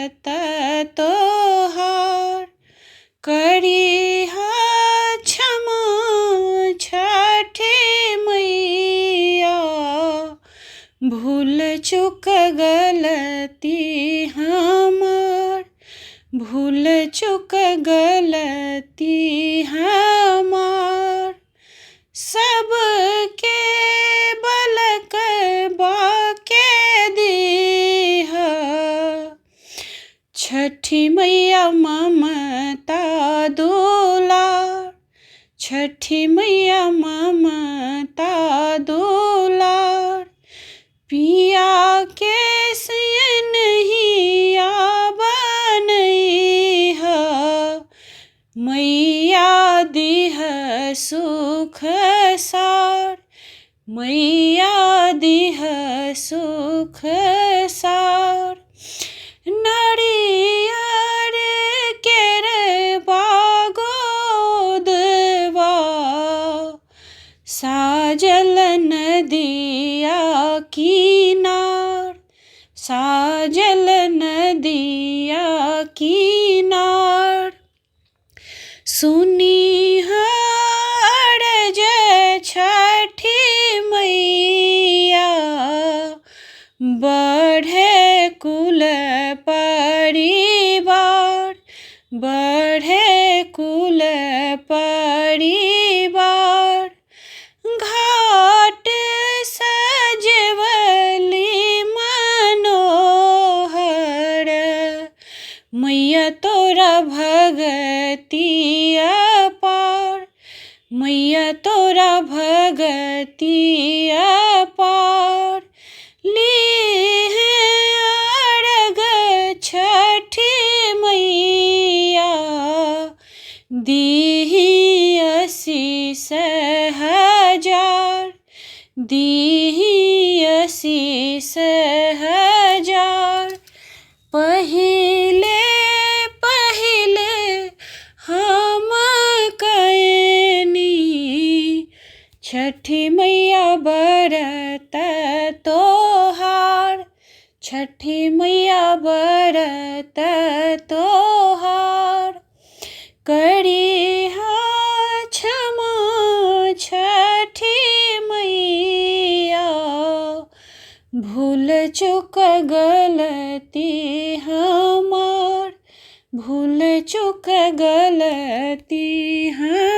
बरत तोहार। करिहा क्षमा छठी मैया, भूल चूक गलती हमार, भूल चूक गलती हमार। सबके बलक बाके दीहा, छठी मैया ममता दुलार, छठी मैया ममता दुलार। पिया के सियनहिया बनैहा, मैया दिह सुख सार, मैया दिह सुख सार। नारियर केर बागोदवा, साजल नदिया किनार, साजल नदिया किनार। सुनिहा अर्ज छठी मैया, बढ़े कुल परिवार, बढ़े कुल परिवार। घाट सजवली मनोहर, मैया तोरा भगती अपार, मैया तोरा भगती अपार। लीहे अर्घ छठी मैया, दीही आशीष हजार, दीही आशीष हजार। पहिले पहिले हम कयनी, छठी मैया बरत तोहार, छठी मैया बरत तोहार। करिहा क्षमा छठी मैया, भूल चूक गलती हमार, भूल चूक गलती हमार।